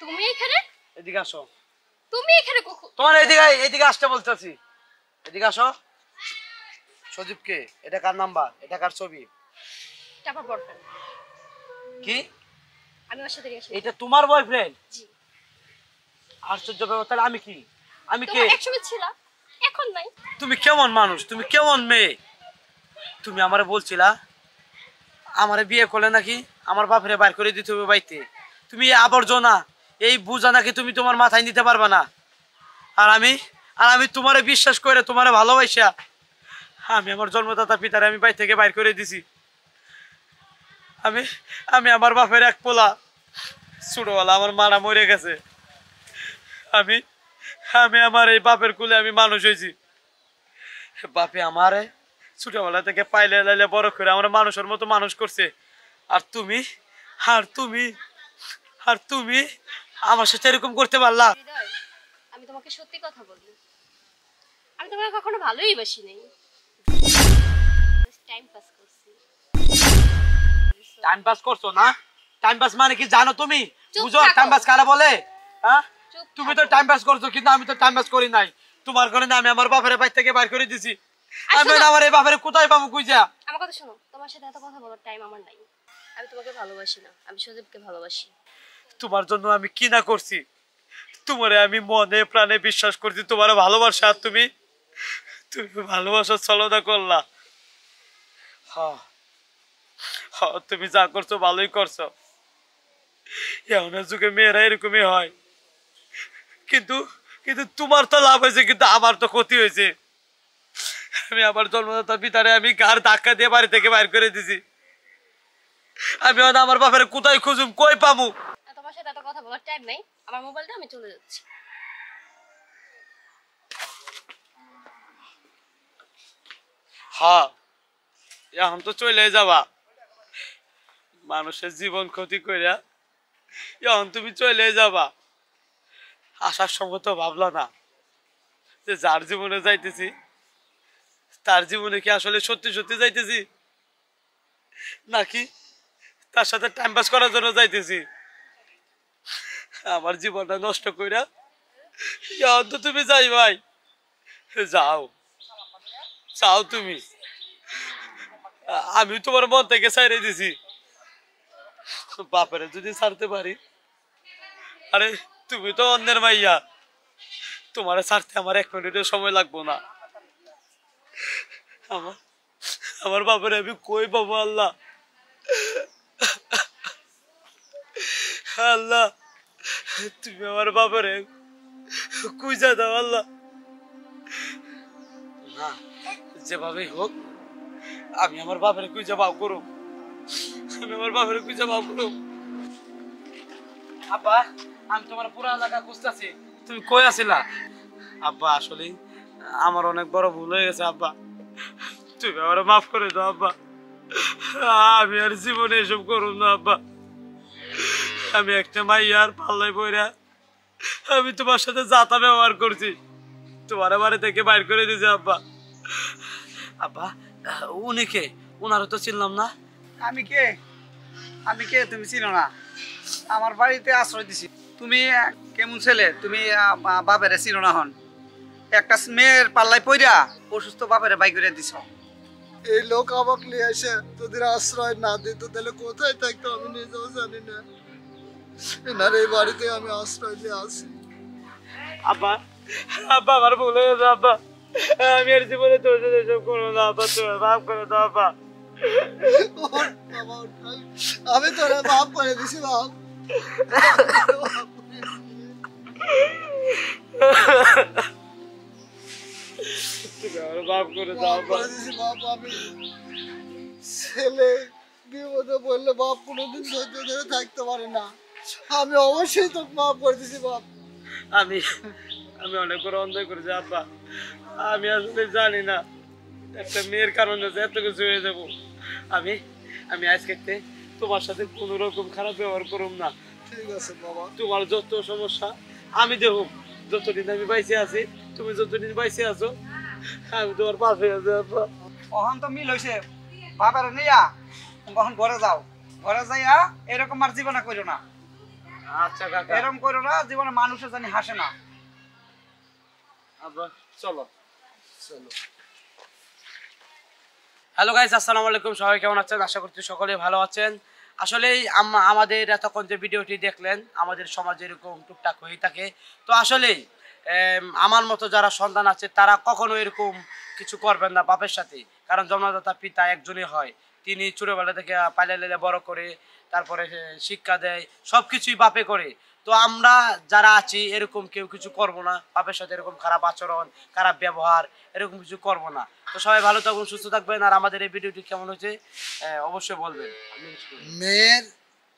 তুমি এখানে? এদিকে আসো। তুমি এখানে কখন? তোমার এদিকে আসতে বলতেছি। এদিকে আসো। সজীব কে? এটা কার নাম্বার? এটা কার ছবি? এটা আমার বয়ফ্রেন্ড। কি? আমি ওর সাথে রিলেশন। এটা তোমার বয়ফ্রেন্ড? জি। আশ্চর্য ব্যাপার। তাহলে আমি কি? আমি কে? তুমি একসময় ছিল, এখন নাই। তুমি কেমন মানুষ? তুমি কেমন মেয়ে? তুমি আমারে বলছিলা আমারে বিয়ে করলে নাকি আমার বাপরে বাইর করে দিতে হবে বাইতে। তুমি আবর্জনা, এই বুঝা নাকি তুমি তোমার মাথায় নিতে পারবে না। আর আমি তোমারে বিশ্বাস করে তোমারে ভালোবাসা আমি আমার জন্মদাতা পিতারে আমি বাড়ি থেকে বাইর করে দিছি। আমি আমার বাপের এক পোলা, ছোটবেলা আমার মারা মরে গেছে। আমি আমার এই বাপের কুলে আমি মানুষ হয়েছি। বাপে আমারে ছোটবেলা থেকে পাইলে লাইলে বড় করে আমার মানুষের মতো মানুষ করছে। আর তুমি আর তুমি আর তুমি আমার সাথে এরকম করতে পারলা? আমি তোমাকে সত্যি কথা বলি, আমি তোমাকে কখনো ভালোই বাসি নাই। টাইম পাস করছি। টাইম পাস করছো না? টাইম পাস মানে কি জানো তুমি? চুপ বুঝো থাকো। টাইম পাস কারা বলে? হ্যাঁ, চুপ তুমি থাকো। তো টাইম পাস করছো, কিন্তু আমি তো টাইম পাস করি নাই। তোমার কারণে আমি আমার বাপের বাড়ি থেকে বাইর করে দিছি। আমি শোনো। আমার এই বাপের কোথায় পাবো কইজা? আমার কথা শোনো, তোমার সাথে এত কথা বলার টাইম আমার নাই। আমি তোমাকে ভালোবাসি না, আমি সজীবকে ভালোবাসি। তোমার জন্য আমি কি না করছি। তোমারে আমি মনে প্রাণে বিশ্বাস করছি, তোমার ভালোবাসা। আর তুমি ভালোবাসার ছলনা করলা। হ্যাঁ হ্যাঁ, তুমি যা করছো ভালোই করছো। এমনের যুগে মেয়েরা এরকমই হয়। কিন্তু কিন্তু তোমার তো লাভ হয়েছে, কিন্তু আমার তো ক্ষতি হয়েছে। আমি আমার জন্মদাতা পিতারে আমি গাড় ধাক্কা দিয়ে বাড়ি থেকে বাইর করে দিছি। আমি আমার বাপের কোথায় খুঁজুম, কই পাবো? তোমার সাথে এত কথা বলার টাইম নাই। আমার মোবাইলটা আমি চলে যাচ্ছি। হ্যাঁ, এখন তো চলে যাবা। মানুষের জীবন ক্ষতি করিয়া এখন তুমি চলে যাবা। আসার সময় তো ভাবলা না যে যার জীবনে যাইতেছি তার জীবনে কি আসলে সত্যি সত্যি যাইতেছি, নাকি তার সাথে টাইম পাস করার জন্য যাইতেছি। আমার জীবনটা নষ্ট কইরা এখন তো তুমি যাই ভাই। যাও যাও তুমি, আমি তোমার মন থেকে ছাইড়ে দিছি। বাপেরে যদি ছাড়তে পারি, আরে তুমি তো অন্যের মাইয়া, তোমারে ছাড়তে আমার 1 মিনিটের সময় লাগবো না। আমার বাপের আমি কই পাবো? আল্লাহ আল্লাহ, তুমি আমার বাপেরে কুইজা দাও আল্লাহ। না, যেভাবেই হোক আমি আমার বাপের কুইজা বাও করুম। আমি আমার বাপের কুইজা বাও করুম। আব্বা, আমি তোমার পুরা এলাকা খুঁজতেছি, তুমি কই আছিলা? আব্বা, আসলে আমার অনেক বড় ভুল হয়ে গেছে আব্বা, তুমি আমার মাফ করে দাও আব্বা। আমি আর জীবনে এসব করুম না আব্বা। আমি একটা মাইয়ার পাল্লায় পইরা আমি তোমার সাথে যাতা ব্যবহার করছি, তোমার বাড়ি থেকে বাইর করে দিয়েছে আব্বা। আব্বা, উনি কে? উনারও তো চিনলাম না। আমি কে? আমি কে তুমি চিনো না? আমার বাড়িতে আশ্রয় দিছি। তুমি কেমন ছেলে? তুমি বাপেরে চিনো না? হন একটা মেয়ের পাল্লায় পইরা অসুস্থ বাপেরে বাই করে দিছ। এই লোক আমাকে নিয়ে এসে তোদের আশ্রয় না দিত তাহলে কোথায় থাকতো আমি নিজেও জানি না। এনার এই বাড়িতে আমি আশ্রয় দিয়ে আসি। আব্বা, আব্বা আমার ভুল হয়ে গেছে আব্বা। আমি আর জীবনে তোর সাথে এসব করবো না আব্বা, তুমি মাফ করে দাও আব্বা। আমি তোরা মাফ করে দিছি বাপ। মাফ করে দাও আব্বা। আমি ছেলে বিপদে বললে বাপ কোনোদিন ধৈর্য ধরে থাকতে পারে না। আমি অবশ্যই তোকে মাফ করে দিছি বাপ। আমি অনেক বড় অন্যায় করেছি আব্বা। আমি আসলে জানি না একটা মেয়ের কারণে যে এত কিছু হয়ে যাবো। আমি আজকে তোমার সাথে কোনো রকম খারাপ ব্যবহার করুম না। ঠিক আছে বাবা। তোমার যত সমস্যা আমি দেখুম, যতদিন আমি বাইসে আছি, তুমি যতদিন বাইসে আছো আমি তোমার পাশে আছি আব্বা। অহন তো মিল হইছে, বাপেরে নিয়া কখন ঘরে যাও। ঘরে যাইয়া এরকম আর জীবনে করো না। আচ্ছা কাকা এরকম করো না, জীবনে মানুষের জানি হাসে না। আব্বা চলো। চলো। হ্যালো গাইস, আসসালামু আলাইকুম। সবাই কেমন আছেন? আশা করছি সকলে ভালো আছেন। আসলেই আমাদের এতক্ষণ যে ভিডিওটি দেখলেন, আমাদের সমাজে এরকম টুকটাক হয়ে থাকে। তো আসলেই আমার মতো যারা সন্তান আছে তারা কখনো এরকম কিছু করবেন না বাপের সাথে, কারণ জন্মদাতা পিতা একজনই হয়। তিনি ছোটবেলা থেকে পাইলে লেলে বড় করে, তারপরে শিক্ষা দেয়, সব কিছুই বাপে করে। তো আমরা যারা আছি এরকম কেউ কিছু করব না, বাপের সাথে এরকম খারাপ আচরণ, খারাপ ব্যবহার এরকম কিছু করব না। তো সবাই ভালো থাকুন, সুস্থ থাকবেন। আর আমাদের এই ভিডিওটি কেমন হয়েছে অবশ্যই বলবেন। মেয়ের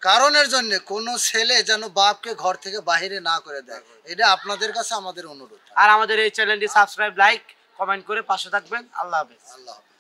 কারণের জন্য কোনো ছেলে যেন বাপকে ঘর থেকে বাইরে না করে দেয়, এটা আপনাদের কাছে আমাদের অনুরোধ। আর আমাদের এই চ্যানেলটি সাবস্ক্রাইব, লাইক, কমেন্ট করে পাশে থাকবেন। আল্লাহ হাফেজ। আল্লাহ হাফেজ।